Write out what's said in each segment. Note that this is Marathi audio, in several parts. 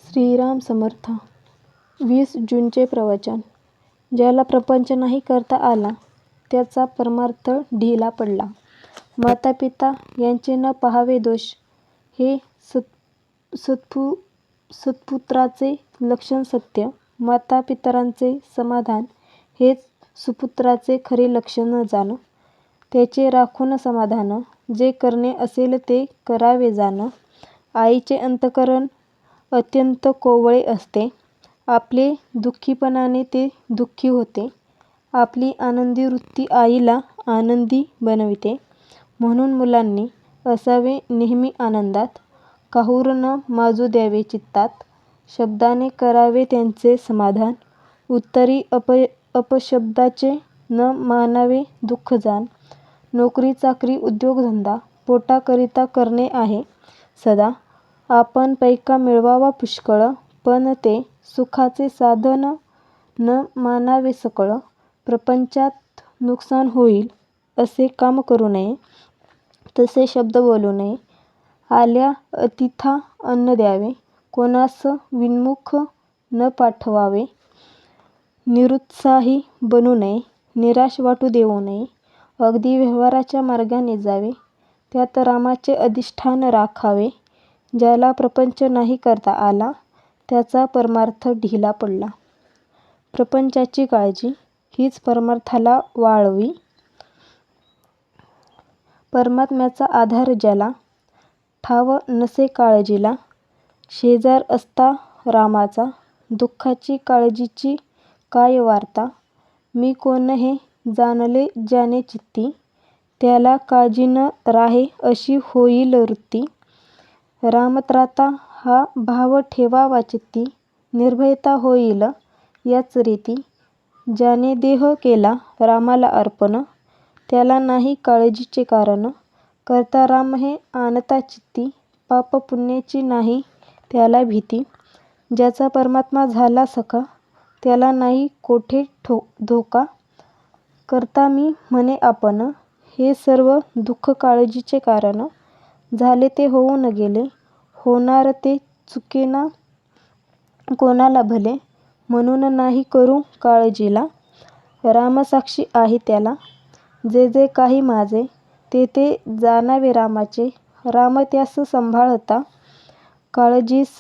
श्रीराम समर्थ. 20 जूनचे प्रवचन. ज्याला प्रपंच नाही करता आला त्याचा परमार्थ ढिला पडला. मातापिता यांचे न पाहावे दोष हे सत्पुत्राचे लक्षण सत्य. मातापितरांचे समाधान हेच सुपुत्राचे खरे लक्षण जाण. त्याचे राखून समाधान जे करणे असेल ते करावे जाण. आईचे अंतःकरण अत्यंत कोवळे असते. आपले दुःखीपणाने ते दुःखी होते. आपली आनंदी वृत्ती आईला आनंदी बनविते. म्हणून मुलांनी असावे नेहमी आनंदात. काहूर न माजू द्यावे चित्तात. शब्दाने करावे त्यांचे समाधान. उत्तरी अपशब्दाचे न मानावे दुःख जाण. नोकरी चाकरी उद्योगधंदा पोटाकरिता करणे आहे सदा. आपण पैका मिळवावा पुष्कळ पण ते सुखाचे साधन न मानावे सकळ. प्रपंचात नुकसान होईल असे काम करू नये. तसे शब्द बोलू नये. आल्या अतिथा अन्न द्यावे. कोणास विनमुख न पाठवावे. निरुत्साही बनू नये. निराश वाटू देऊ नये. अगदी व्यवहाराच्या मार्गाने जावे. त्यात रामाचे अधिष्ठान राखावे. ज्याला प्रपंच नाही करता आला त्याचा परमार्थ ढिला पडला. प्रपंचाची काळजी हीच परमार्थाला वाळवी. परमात्म्याचा आधार ज्याला ठाव नसे काळजीला. शेजार असता रामाचा दुःखाची काळजीची काय वार्ता. मी कोण हे जाणले ज्याने चित्ती. त्याला काळजी न राहे अशी होईल वृत्ती. रामत्राता हा भाव ठेवावा चित्ती. निर्भयता होईल याच रीती. ज्याने देह केला रामाला अर्पण त्याला नाही काळजीचे कारण. करता राम हे आणता चित्ती. पाप पुण्याची नाही त्याला भीती. ज्याचा परमात्मा झाला सखा त्याला नाही कोठे धोका. करता मी म्हणे आपण हे सर्व दुःख काळजीचे कारण. झाले ते होऊन गेले होणार ते चुकेना कोणाला भले. म्हणून नाही करू काळजीला. राम साक्षी आहे त्याला. जे जे काही माझे ते ते जाणावे रामाचे. राम त्यास सांभाळता काळजीस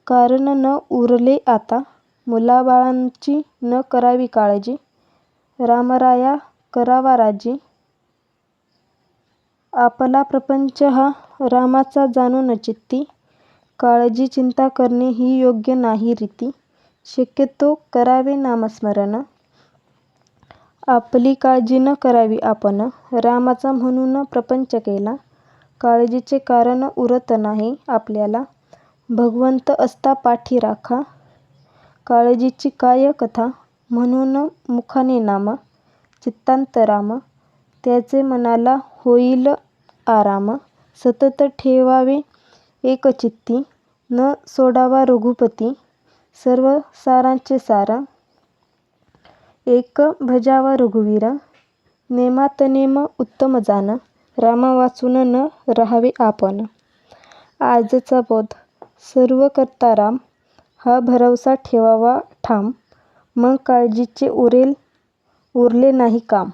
कारण न उरले आता. मुलाबाळांची न करावी काळजी. रामराया करावा राजी. आपला प्रपंच हा रामाचा जाणून चित्ती. काळजी चिंता करणे ही योग्य नाही रीती. शक्यतो करावे नामस्मरण. आपली काळजी न करावी आपण. रामाचा म्हणून प्रपंच केला. काळजीचे कारण उरत नाही आपल्याला. भगवंत असता पाठी राखा. काळजीची काय कथा. म्हणून मुखाने नाम. चित्तांत राम त्याचे मनाला होईल आराम. सतत ठेवावे एकचित्ती. न सोडावा रघुपती सर्व सारांचे सार. एक भजावा रघुवीर नेमात नेम उत्तम जाण. रामा वाचून न राहावे आपण. आजचा बोध. सर्व करता राम हा भरवसा ठेवावा ठाम. मग काळजीचे उरले नाही काम.